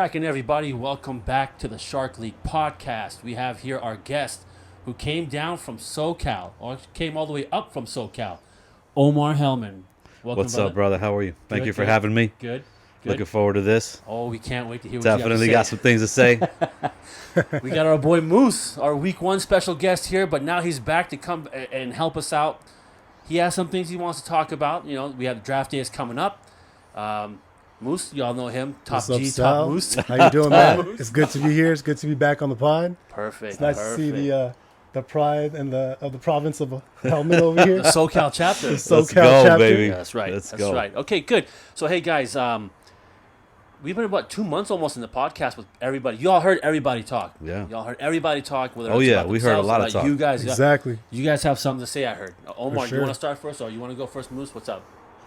cracking, everybody? Welcome back to the Shark League podcast. We have here our guest who came down from SoCal, or came all the way up from SoCal, Omar Hellman. Welcome, What's up, brother? How are you? Thank you for good. having me. Good. Looking forward to this. Oh, we can't wait to hear what Definitely you have got some things to say. to say. We got our boy Moose, our week one special guest here, but now he's back to come and help us out. He has some things he wants to talk about. You know, we have draft days coming up. Moose, y'all know him. Top What's G, up, Top Sal? Moose. How you doing, man? It's good to be here. It's good to be back on the pod. Perfect. It's nice to see the pride and the province of Hellman over here. The SoCal chapter. The Let's SoCal go, chapter. baby. Yeah, that's right. Let's That's go. right. Okay, good. So, hey, guys, we've been about 2 months almost in the podcast with everybody. Y'all heard everybody talk. Yeah. Y'all heard everybody talk. Whether Oh, it's yeah, about we heard a themselves, lot of about talk. You guys, Exactly. you guys have something to say, I heard. Omar, sure. you want to start first, or you want to go first, Moose? What's up?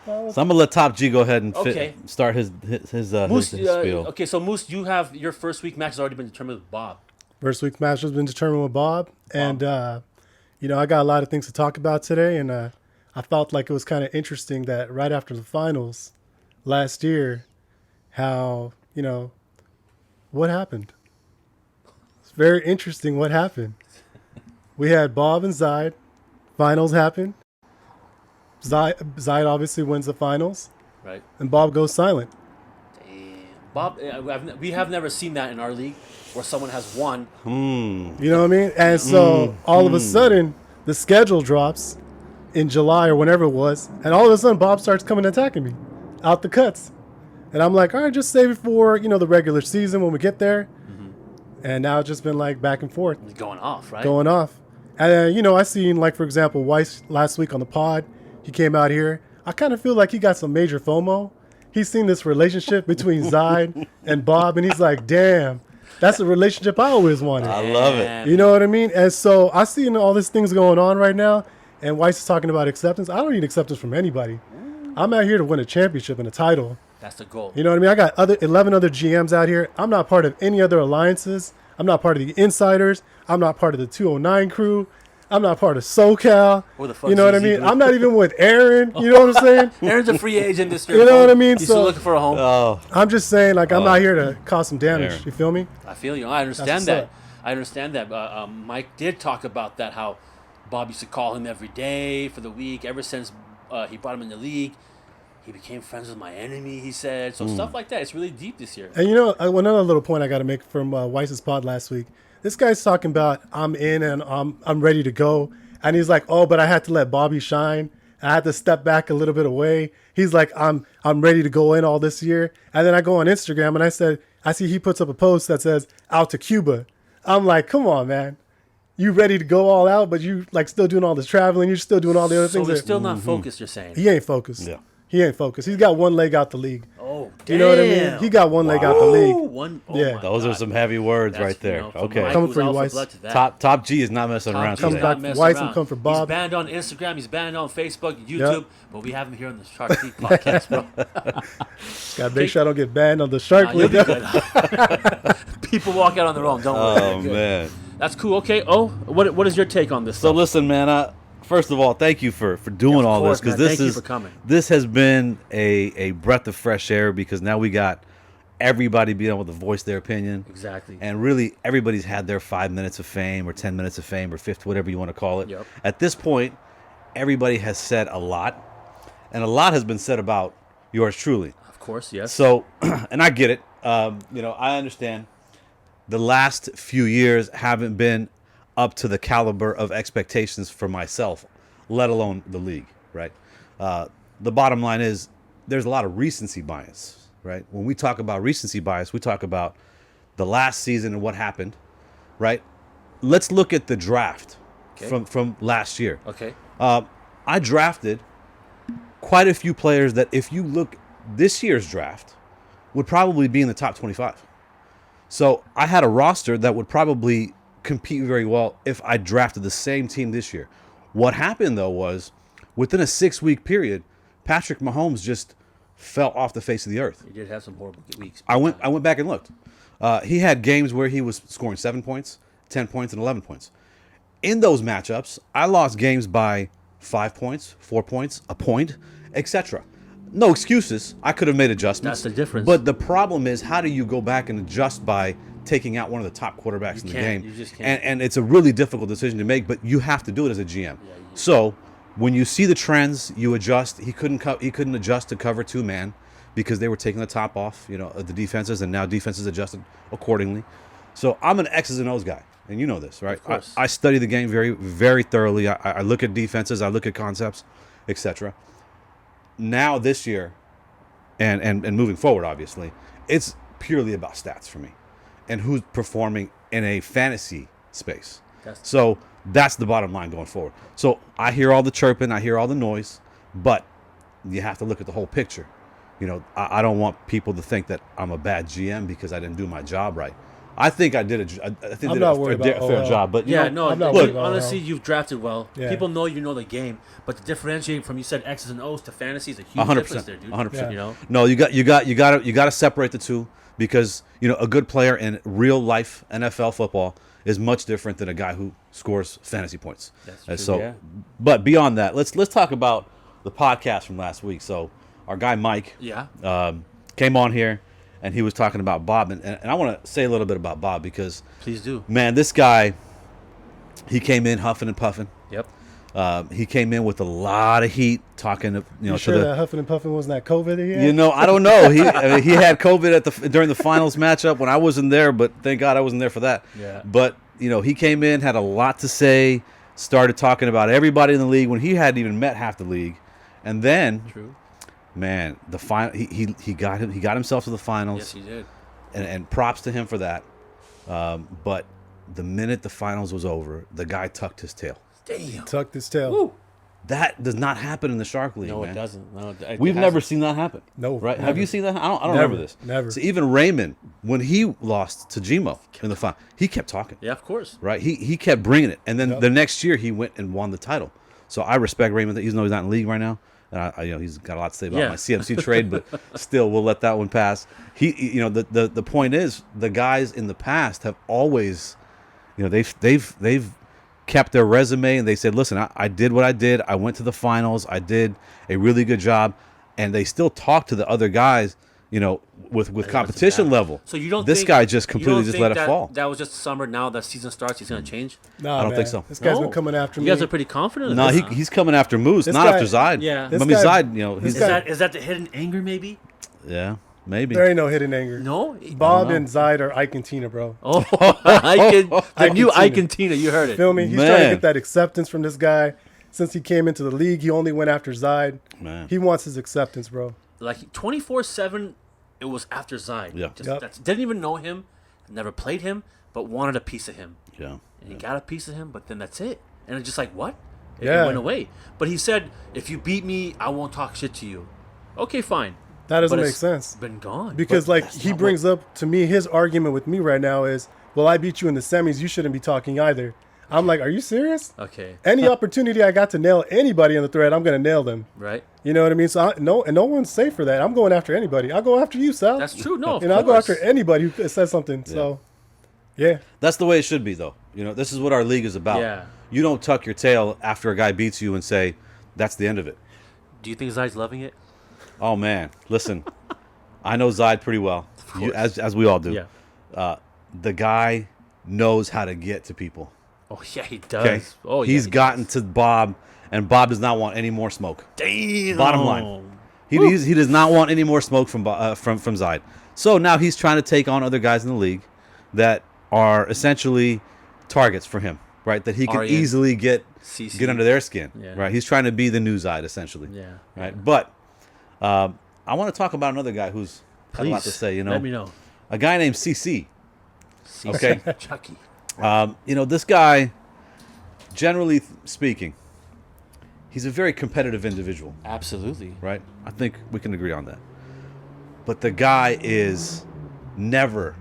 So I'm gonna let Top G go ahead and Okay. start his Moose, spiel. okay, so Moose, you have your first week match has already been determined with Bob. First week match has been determined with Bob. And, you know, I got a lot of things to talk about today. And I felt like it was kind of interesting that right after the finals last year, how, you know, what happened? It's very interesting what happened. We had Bob and Zaid. Finals happened. Zaid obviously wins the finals. Right. And Bob goes silent. Damn. Bob, we have never seen that in our league where someone has won. You know what I mean? And so all of a sudden, the schedule drops in July or whenever it was. And all of a sudden, Bob starts coming attacking me out the cuts. And I'm like, all right, just save it for, you know, the regular season when we get there. And now it's just been like back and forth. He's going off, right? Going off. And, you know, I seen, like, for example, Weiss last week on the pod. He came out here. I kind of feel like he got some major FOMO. He's seen this relationship between Zaid and Bob, and he's like, damn, that's a relationship I always wanted. I love it. You know what I mean? And so I see all these things going on right now, and Weiss is talking about acceptance. I don't need acceptance from anybody. I'm out here to win a championship and a title. That's the goal. You know what I mean? I got 11 other GMs out here. I'm not part of any other alliances. I'm not part of the Insiders. I'm not part of the 209 crew. I'm not part of SoCal. Or the fuck You know what I ZZ mean? group. I'm not even with Aaron. You know what I'm saying? Aaron's a free agent this year. You know what I mean? He's So- still looking for a home. Oh, I'm just saying, like, I'm not here to cause some damage. Aaron. You feel me? I feel you. I understand what's that. up. I understand that. Mike did talk about that, how Bob used to call him every day for the week. Ever since he brought him in the league, he became friends with my enemy, he said. So stuff like that. It's really deep this year. And you know, another little point I got to make from Weiss's pod last week. This guy's talking about I'm in and I'm ready to go. And he's like, oh, but I had to let Bobby shine. I had to step back a little bit away. He's like, I'm ready to go in all this year. And then I go on Instagram and I see he puts up a post that says out to Cuba. I'm like, come on, man. You ready to go all out, but you like still doing all this traveling. You're still doing all the other So things. they're that- still not focused, you're saying? He ain't focused. Yeah. He ain't focused. He's got one leg out the league. Oh, damn. You know what I mean? He got one leg out the league. Yeah. my those are God. some heavy words That's, right there. you know, from Okay. Mike, Coming who's for you, alpha Weiss. blood to that. Top G is not messing around Top G's Comes today. not back messing Weiss and around. come for Bob. He's banned on Instagram. He's banned on Facebook, YouTube. But we have him here on the Shark League podcast, bro. Got to make sure I don't get banned on the Shark You'll League. be good. People walk out on their own. Don't worry. Oh You're good. man. That's cool. Okay. Oh, what is your take on this? So stuff? listen, man. First of all, thank you for doing Of all course, this, because man. this Thank you is for coming. this has been a breath of fresh air, because now we got everybody being able to voice their opinion. Exactly. And really, everybody's had their 5 minutes of fame or 10 minutes of fame or 50, whatever you want to call it. Yep. At this point, everybody has said a lot, and a lot has been said about yours truly. Of course, yes. So, and I get it. You know, I understand the last few years haven't been up to the caliber of expectations for myself, let alone the league, right? The bottom line is there's a lot of recency bias, right? When we talk about recency bias, we talk about the last season and what happened, right? Let's look at the draft from last year. Okay. I drafted quite a few players that, if you look this year's draft, would probably be in the top 25. So I had a roster that would probably compete very well if I drafted the same team this year. What happened, though, was within a 6-week period, Patrick Mahomes just fell off the face of the earth. He did have some horrible weeks. I went back and looked. He had games where he was scoring 7 points, 10 points, and 11 points. In those matchups, I lost games by 5 points, 4 points, a point, etc. No excuses. I could have made adjustments. That's the difference. But the problem is, how do you go back and adjust by taking out one of the top quarterbacks in the game? You just can't. And it's a really difficult decision to make, but you have to do it as a GM. So when you see the trends, you adjust. He couldn't adjust to cover 2-man because they were taking the top off, of the defenses, and now defenses adjusted accordingly. So I'm an X's and O's guy, and you know this, right? Of course. I study the game very, very thoroughly. I look at defenses, I look at concepts, etc. Now this year, and moving forward, obviously, it's purely about stats for me, and who's performing in a fantasy space. So that's the bottom line going forward. So I hear all the chirping, I hear all the noise, but you have to look at the whole picture. I don't want people to think that I'm a bad GM because I didn't do my job right. I think I did a fair job, but honestly, you've drafted well. Yeah. People know the game, but to differentiate from, you said X's and O's to fantasy is a huge difference there, dude. 100%. You know? No, you got to separate the two, because a good player in real life NFL football is much different than a guy who scores fantasy points. That's true. But beyond that, let's talk about the podcast from last week. So our guy Mike, came on here, and he was talking about Bob, and I want to say a little bit about Bob, because please do. Man, this guy, he came in huffing and puffing. Yep. He came in with a lot of heat, talking You sure that huffing and puffing wasn't that COVID he had? I don't know. He had COVID during the finals matchup when I wasn't there, but thank God I wasn't there for that. Yeah. But he came in, had a lot to say, started talking about everybody in the league when he hadn't even met half the league, and then, true, man, the final he got himself to the finals. Yes, he did. And props to him for that. But the minute the finals was over, the guy tucked his tail. Damn. Tucked his tail. Woo. That does not happen in the Shark League, No, man. it doesn't. No, We've never seen that happen. No. Right? Never. Have you seen that? I don't Never, remember this. never. So even Raymond, when he lost to Gmo in the final, he kept talking. Yeah, of course. Right? He kept bringing it. And then the next year, he went and won the title. So I respect Raymond, even though he's not in the league right now. And he's got a lot to say about my CMC trade, but still, we'll let that one pass. The point is, the guys in the past have always, they've kept their resume, and they said, listen, I did what I did. I went to the finals. I did a really good job, and they still talk to the other guys, with competition level. So you don't? This guy just completely just let it fall. That was just summer. Now that season starts, he's gonna change. Nah, I don't think so. This guy's been coming after me. You guys are pretty confident. No, he's coming after Moose, not after Zide. Yeah. I mean, Zide, Is that the hidden anger, maybe? Yeah, maybe. There ain't no hidden anger. No. Bob and Zide are Ike and Tina, bro. Oh, the new Tina. Ike and Tina. You heard it. Feel me? He's trying to get that acceptance from this guy. Since he came into the league, he only went after Zide. Man. He wants his acceptance, bro. Like 24/7. It was after Zide. Yeah. Didn't even know him, never played him, but wanted a piece of him. Yeah. And he got a piece of him, but then that's it. And it's just like, what? It Yeah. went away. But he said, if you beat me, I won't talk shit to you. Okay, fine. That doesn't But make it's sense. Been gone. Because, But like, that's he not brings up to me, his argument with me right now is, well, I beat you in the semis. You shouldn't be talking either. I'm like, are you serious? Okay. Any opportunity I got to nail anybody on the thread, I'm going to nail them. Right. You know what I mean? So, no one's safe for that. I'm going after anybody. I'll go after you, Sal. That's true. No, of I'll go course. after anybody who says something. So, yeah. That's the way it should be, though. This is what our league is about. Yeah. You don't tuck your tail after a guy beats you and say, that's the end of it. Do you think Zide's loving it? Oh, man. Listen, I know Zide pretty well, as we all do. Yeah. The guy knows how to get to people. Oh, yeah, he does. Okay? Oh, yeah. He's gotten to Bob, and Bob does not want any more smoke. Damn. Bottom line. He does not want any more smoke from Zide. So now he's trying to take on other guys in the league that are essentially targets for him, right? That he can easily get under their skin, right? He's trying to be the new Zide, essentially. Yeah. Right. But I want to talk about another guy who's had a lot to say. Let me know. A guy named CC. Okay. Chucky. This guy, generally speaking, he's a very competitive individual. Absolutely. Right? I think we can agree on that. But the guy is never,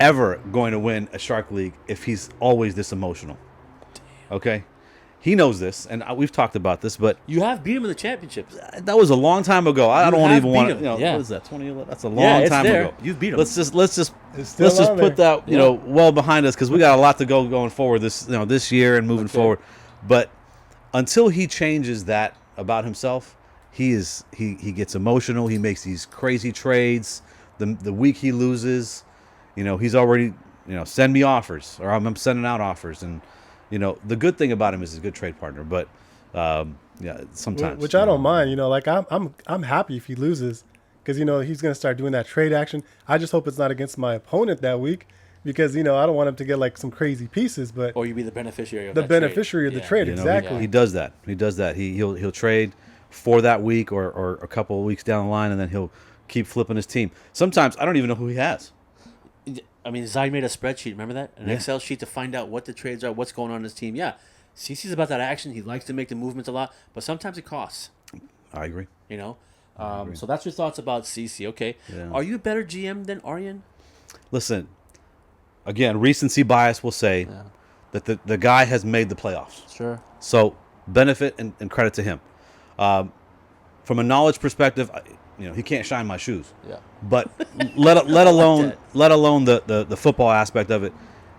ever going to win a Shark League if he's always this emotional. Damn. Okay? He knows this, and we've talked about this, but You have beat him in the championships. that was a long time ago. I don't have even want to. beat him. Yeah. What is that? 2011. That's a long time there. ago. You've beat him. Let's just It's still on put there. that well behind us, because we got a lot to go going forward this year and moving forward. But until he changes that about himself, he gets emotional. He makes these crazy trades. The week he loses, he's already send me offers, or I'm sending out offers. And the good thing about him is he's a good trade partner. But sometimes, which I don't mind. Like I'm happy if he loses, because he's gonna start doing that trade action. I just hope it's not against my opponent that week, because I don't want him to get like some crazy pieces. But or you be the beneficiary of the that beneficiary trade. of the trade. Exactly. He does that. He'll trade for that week or a couple of weeks down the line, and then he'll keep flipping his team. Sometimes I don't even know who he has. I mean, Zai made a spreadsheet. Remember that? An Excel sheet to find out what the trades are, what's going on in his team. Yeah, CC's about that action. He likes to make the movements a lot, but sometimes it costs. I agree. So that's your thoughts about CC. Okay. Yeah. Are you a better GM than Aryan? Listen, again, recency bias will say that the guy has made the playoffs. Sure. So benefit and credit to him. From a knowledge perspective, he can't shine my shoes. Yeah. But let alone the football aspect of it,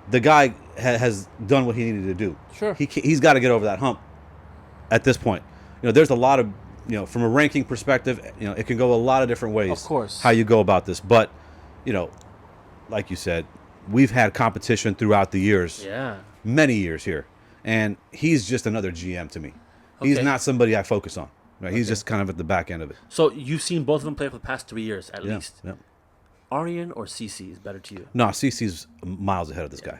the guy has done what he needed to do. Sure. He's got to get over that hump. At this point, there's a lot of from a ranking perspective, it can go a lot of different ways. Of course. How you go about this, but like you said, we've had competition throughout the years. Yeah. Many years here, and he's just another GM to me. He's Okay. not somebody I focus on. Right? He's just kind of at the back end of it. So you've seen both of them play for the past 3 years at least. Yeah. Aryan or CC is better to you? No, CC's miles ahead of this guy.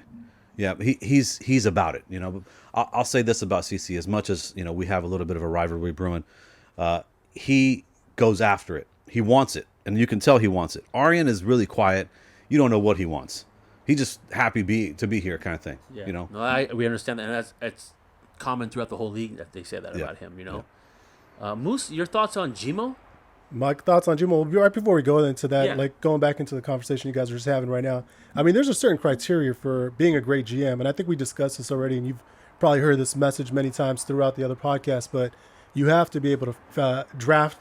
Yeah, he's about it. But I'll say this about CC: as much as we have a little bit of a rivalry brewing, he goes after it. He wants it, and you can tell he wants it. Aryan is really quiet. You don't know what he wants. He's just happy to be here, kind of thing. Yeah. No, we understand that, and it's common throughout the whole league that they say that about him. Moose, your thoughts on Gmo? My thoughts on Jimo, right before we go into that, Yeah. like going back into the conversation you guys are just having right now. I mean, there's a certain criteria for being a great GM, and I think we discussed this already, and you've probably heard this message many times throughout the other podcasts, but you have to be able to draft,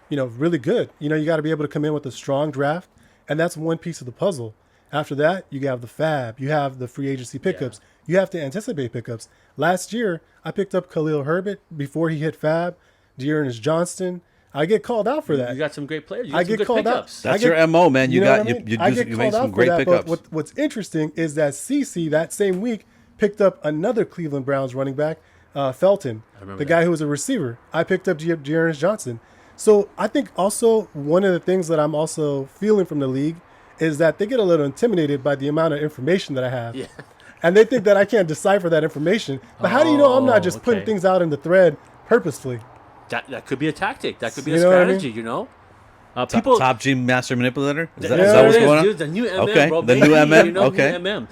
really good. You got to be able to come in with a strong draft, and that's one piece of the puzzle. After that, you have the fab, you have the free agency pickups, you have to anticipate pickups. Last year, I picked up Khalil Herbert before he hit fab, Dearness Johnston. I get called out for that. You got some great players. You got I some get good called out. pickups. That's your MO, man. You know what I mean? I get you called made some out for great that, pickups. But what's interesting is that CC that same week picked up another Cleveland Browns running back, Felton, the guy who was a receiver. I picked up Dearness Johnson. So I think also one of the things that I'm also feeling from the league is that they get a little intimidated by the amount of information that I have. Yeah. And they think that I can't decipher that information. But how do you know I'm not just putting things out in the thread purposefully? That could be a tactic. That could be a You know what I mean? strategy, People, Top G master manipulator? Is that there what's it is, going on? dude, the new MM, Okay, bro. the baby, new MM, New okay. MM.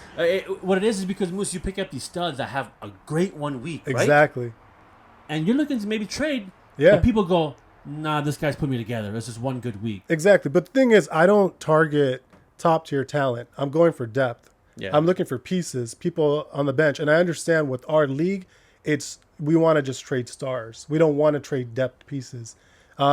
What it is because, Moose, you pick up these studs that have a great 1 week, right? Exactly. And you're looking to maybe trade, Yeah. but people go, nah, this guy's put me together. This is one good week. Exactly. But the thing is, I don't target top tier talent. I'm going for depth. Yeah. I'm looking for pieces, people on the bench. And I understand with our league, we want to just trade stars. We don't want to trade depth pieces.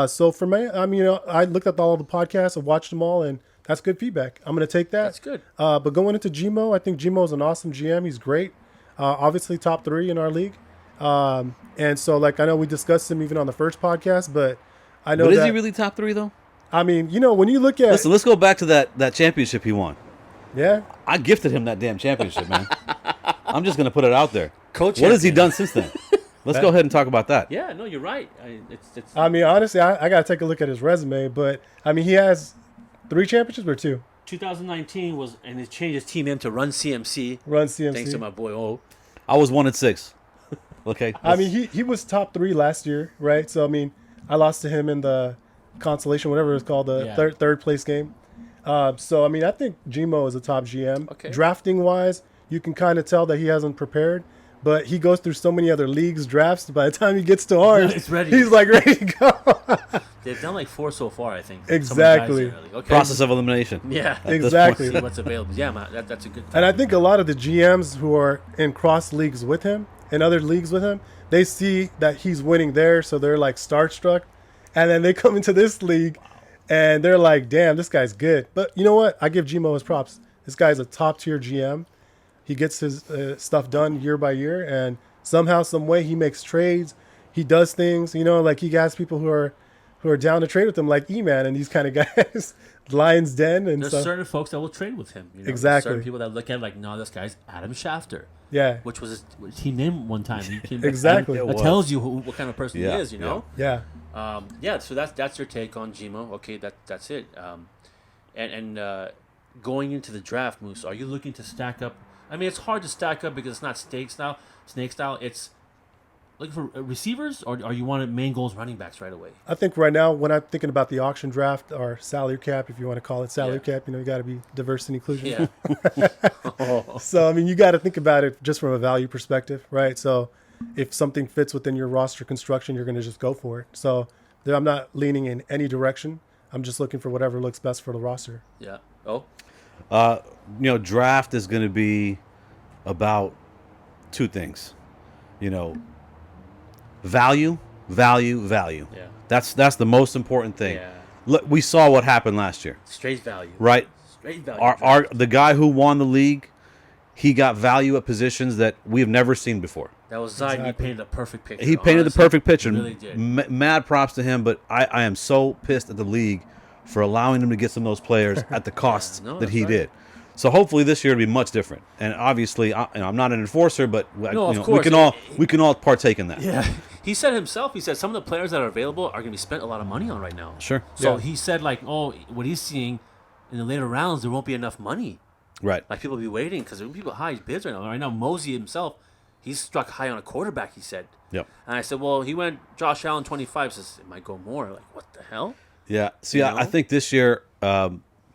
So for me, I looked at all the podcasts, I've watched them all, and that's good feedback. I'm going to take that. That's good. But going into Gmo, I think Gmo is an awesome GM. He's great. Obviously top 3 in our league. And so I know we discussed him even on the first podcast, but I know But is that, he really top 3 though? I mean, when you look at Listen, let's go back to that championship he won. yeah. I gifted him that damn championship, man. I'm just gonna put it out there. Coach What has he champion. done since then? Let's go ahead and talk about that. Yeah, no, you're right. It's I mean, honestly, I got to take a look at his resume, but I mean, he has 3 championships or 2. 2019 was, and he changed his team name to Run CMC. Run CMC. Thanks to my boy O. I was 1-6. Okay. I mean, he was top 3 last year, right? So I mean, I lost to him in the consolation, whatever it's called, the Yeah. third place game. So I mean, I think Gmo is a top GM. Okay. Drafting wise, you can kind of tell that he hasn't prepared. But he goes through so many other leagues drafts. By the time he gets to ours, He's ready. he's like ready to go. They've done like 4 so far, I think. Exactly. Okay. Process of elimination. Yeah. this Exactly. See what's available. Yeah, man, that's a good. And I think a lot of the GMs who are in cross leagues with him, in other leagues with him, they see that he's winning there, so they're like starstruck. And then they come into this league and they're like, damn, this guy's good. But you know what? I give Gmo his props. This guy's a top tier GM. He gets his stuff done year by year, and somehow, some way, he makes trades. He does things, like he has people who are who are down to trade with him, like E-Man and these kind of guys, Lions Den and There's stuff. certain folks that will trade with him. You know? Exactly. Certain people that look at him like, no, this guy's Adam Schefter. Yeah. Which was his team name one time. Exactly. That tells you what kind of person he is, you know? Yeah. So that's your take on Gmo. Okay, that's it. And going into the draft, Moose, are you looking to stack up? I mean, it's hard to stack up because it's not snake style. It's looking for receivers, or you want main goals running backs right away? I think right now, when I'm thinking about the auction draft or salary cap, if you want to call it salary cap, you got to be diverse and inclusion. Yeah. So, I mean, you got to think about it just from a value perspective, right? So if something fits within your roster construction, you're going to just go for it. So I'm not leaning in any direction. I'm just looking for whatever looks best for the roster. Yeah. Oh. Draft is going to be about two things. Value. Yeah. That's the most important thing. Yeah. Look, we saw what happened last year, Straight value. right? Straight value. The guy who won the league, he got value at positions that we've never seen before. That was Zide. Exactly. He painted a perfect picture. He painted the perfect picture. He really did. Mad props to him, but I am so pissed at the league for allowing him to get some of those players at the cost that he did. So hopefully this year it'll be much different. And obviously, I'm not an enforcer, but of course. we can all partake in that. Yeah. He said himself, some of the players that are available are going to be spent a lot of money on right now. Sure. So he said, what he's seeing in the later rounds, there won't be enough money. Right. Like, people will be waiting because there will be people high bids right now. Right now, Mosey himself, he's struck high on a quarterback, he said. Yep. And I said, well, he went Josh Allen 25, says it might go more. Like, what the hell? Yeah. See, I think this year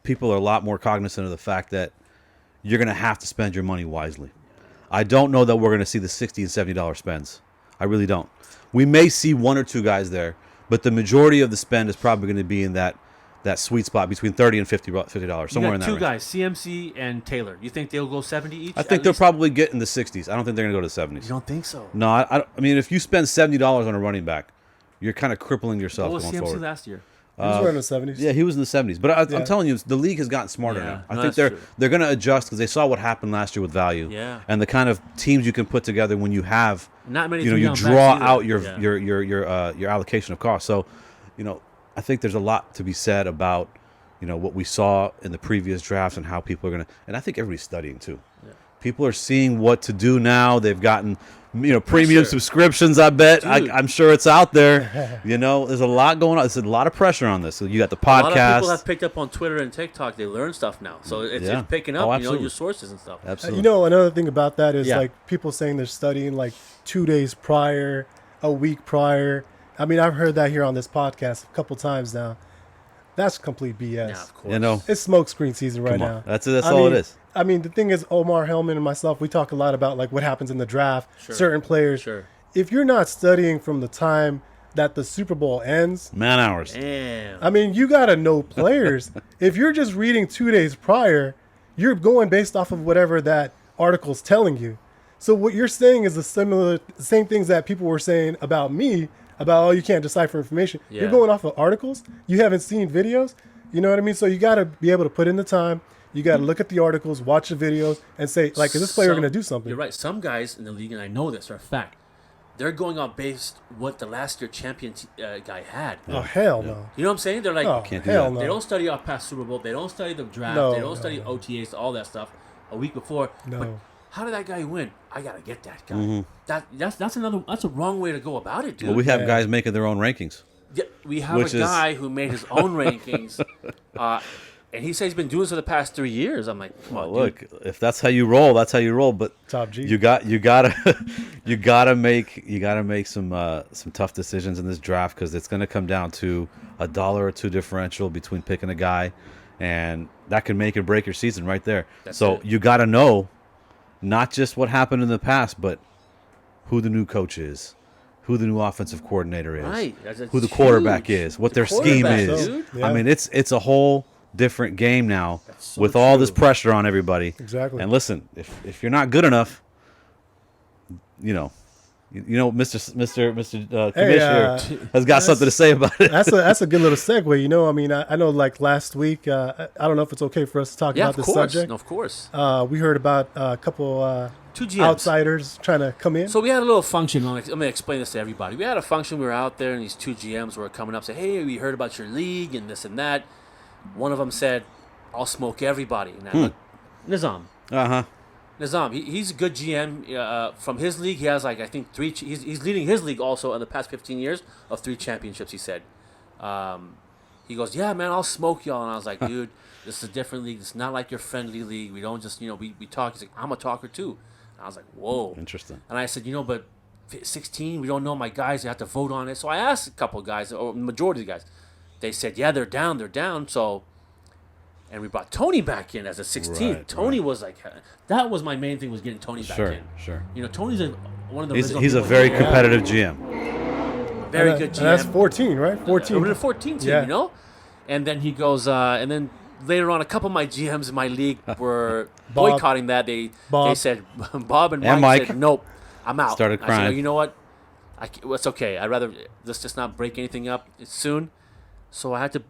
people are a lot more cognizant of the fact that you're going to have to spend your money wisely. I don't know that we're going to see the $60 and $70 spends. I really don't. We may see one or two guys there, but the majority of the spend is probably going to be in that sweet spot between $30 and $50, somewhere in that two range. guys, CMC and Taylor. You think they'll go 70 each? I think they'll probably get in the 60s. I don't think they're going to go to the 70s. You don't think so? No, I mean, if you spend $70 on a running back, you're kind of crippling yourself What was going CMC forward. last year? He was around the 70s. Yeah, he was in the 70s. But I'm telling you, the league has gotten smarter now. I think they're going to adjust because they saw what happened last year with value. Yeah. And the kind of teams you can put together when you have, Not many. you draw out your allocation of cost. So, I think there's a lot to be said about, what we saw in the previous drafts and how people are going to, and I think everybody's studying too. Yeah. People are seeing what to do now. They've gotten, premium subscriptions, I bet. I'm sure it's out there. There's a lot going on. There's a lot of pressure on this. So you got the podcast. A lot of people have picked up on Twitter and TikTok. They learn stuff now. So it's picking up, your sources and stuff. Absolutely. Another thing about that is like people saying they're studying like 2 days prior, a week prior. I mean, I've heard that here on this podcast a couple times now. That's complete BS. Yeah, of course. It's smokescreen season right now. That's all it is. I mean, the thing is, Omar Hellman and myself, we talk a lot about like what happens in the draft, certain players. Sure. If you're not studying from the time that the Super Bowl ends, man hours. Damn. I mean, you got to know players. If you're just reading 2 days prior, you're going based off of whatever that article's telling you. So what you're saying is the same things that people were saying about me, about, you can't decipher information. Yeah. You're going off of articles. You haven't seen videos. You know what I mean? So you got to be able to put in the time. You got to look at the articles, watch the videos, and say, like, is this player going to do something? You're right. Some guys in the league, and I know this for a fact, they're going on based what the last year champion guy had. Oh, hell no. You know what I'm saying? They're like, Can't do hell that. no. They don't study off past Super Bowl. They don't study the draft. They don't study OTAs, all that stuff a week before. No. But how did that guy win? I gotta get that guy. Mm-hmm. That's a wrong way to go about it, dude. Well, we have guys making their own rankings. Yeah, we have a guy who made his own rankings, and he says he's been doing this for the past 3 years. I'm like, come on, look, if that's how you roll, that's how you roll. But Top G. you gotta make some tough decisions in this draft because it's gonna come down to $1 or $2 differential between picking a guy, and that can make or break your season right there. So you gotta know not just what happened in the past, but who the new coach is, who the new offensive coordinator is, right. who the quarterback is, what their scheme is. Dude. Yeah. I mean, it's a whole different game now So with all this pressure on everybody. Exactly. And listen, if you're not good enough, You know, Mr. Hey, Commissioner has got something to say about it. That's a good little segue. You know, I mean, I know like last week, I don't know if it's okay for us to talk Yeah, about of this course. subject. No, of course. We heard about a couple Two GMs. outsiders trying to come in. So we had a little function. Let me explain this to everybody. We had a function. We were out there, and these two GMs were coming up, saying, "Hey, we heard about your league and this and that." One of them said, "I'll smoke everybody." And I looked, Nizam. Nizam, he's a good GM. From his league, he has like I think three. He's leading his league also in the past 15 years of 3 championships. He said. He goes, "Yeah, man, I'll smoke y'all." And I was like, "Dude, this is a different league. It's not like your friendly league. We don't just we talk." He's like, "I'm a talker too." And I was like, "Whoa, Interesting." And I said, but 16, we don't know my guys. They have to vote on it. So I asked a couple of guys, or the majority of the guys. They said, "Yeah, they're down. They're down." So. And we brought Tony back in as a 16. Right, Tony was like, that was my main thing was getting Tony back in. Sure. Tony's one of the He's a very competitive GM. Very good GM. And that's 14, right? 14. We're in a 14 team, And then he goes, and then later on, a couple of my GMs in my league were boycotting that. They said, Bob and Mike said, "Nope, I'm out." Started crying. I said, you know what? It's okay. I'd rather let's just not break anything up soon. So I had to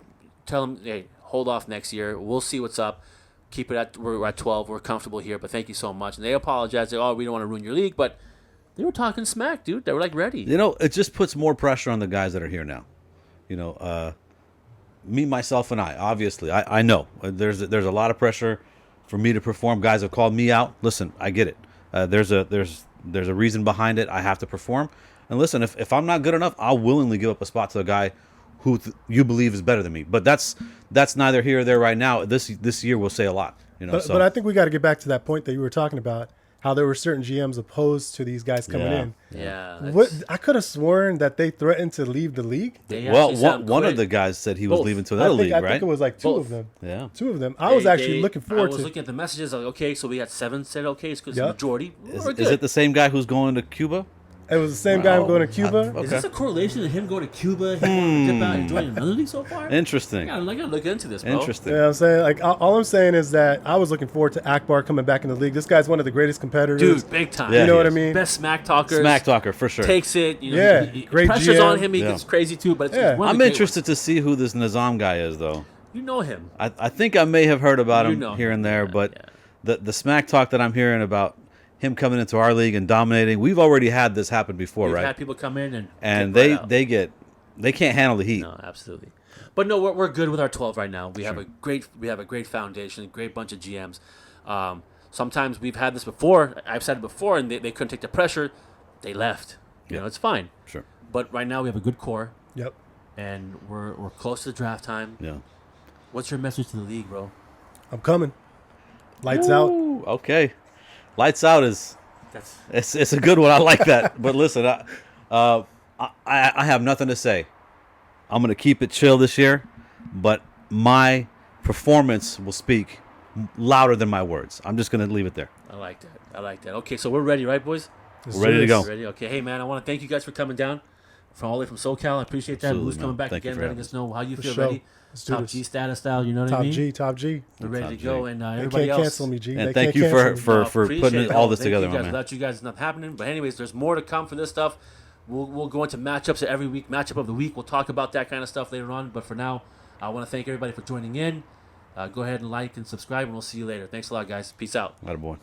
tell him, hey, hold off next year. We'll see what's up. Keep it we're at 12. We're comfortable here, but thank you so much. And they apologized. They, we don't want to ruin your league, but they were talking smack, dude. They were like ready. It just puts more pressure on the guys that are here now. Me, myself, and I. Obviously, I know there's a lot of pressure for me to perform. Guys have called me out. Listen, I get it. There's a reason behind it. I have to perform. And listen, if I'm not good enough, I'll willingly give up a spot to a guy who you believe is better than me. But that's neither here or there right now. This year will say a lot. But I think we got to get back to that point that you were talking about, how there were certain GMs opposed to these guys coming in. Yeah. I could have sworn that they threatened to leave the league. One of the guys said he was leaving to another league, right? I think it was like two of them. Yeah. Two of them. I was actually looking forward to. I was looking at the messages. Like, okay, so we had 7 said okay. It's because the majority. Is it the same guy who's going to Cuba? It was the same guy going to Cuba. Is this a correlation to him going to Cuba, dip out and joining another league so far? Interesting. I gotta look into this, bro. Interesting. Yeah, I'm saying, like, all I'm saying is that I was looking forward to Akbar coming back in the league. This guy's one of the greatest competitors. Dude, big time. Yeah, you know what I mean? Best smack talker. Smack talker, for sure. Takes it. Great pressure's GM. on him. He gets crazy too, but it's one of I'm the interested to see who this Nizam guy is, though. You know him. I think I may have heard about him here him. and there, Yeah, but the smack talk that I'm hearing about him coming into our league and dominating, we've already had this happen before, We've right? had people come in and they right they can't handle the heat. No, absolutely. But no, we're good with our 12 right now. We have a great foundation, a great bunch of GMs. Sometimes we've had this before. I've said it before, and they couldn't take the pressure. They left. It's fine. Sure. But right now we have a good core. Yep. And we're close to the draft time. Yeah. What's your message to the league, bro? I'm coming. Lights out. Okay. Lights out it's a good one. I like that. But listen, I have nothing to say. I'm gonna keep it chill this year, but my performance will speak louder than my words. I'm just gonna leave it there. I like that. Okay, so we're ready, right, boys? We're ready to go. Ready? Okay, hey man, I want to thank you guys for coming down from all the way from SoCal. I appreciate that. Absolutely, Who's coming back Thank you again, for letting having us know how you feel. sure. Ready? Let's do Top this. G status style. You know what I mean? Top G. We're ready Top to G. go, and They everybody can't else. cancel me, G. And They thank can't you cancel me. for Appreciate putting it. all this Thank together, you my guys. man. Without you guys, it's not happening. But anyways, there's more to come for this stuff. We'll go into matchups every week. Matchup of the week. We'll talk about that kind of stuff later on. But for now, I want to thank everybody for joining in. Go ahead and like and subscribe, and we'll see you later. Thanks a lot, guys. Peace out. Attaboy.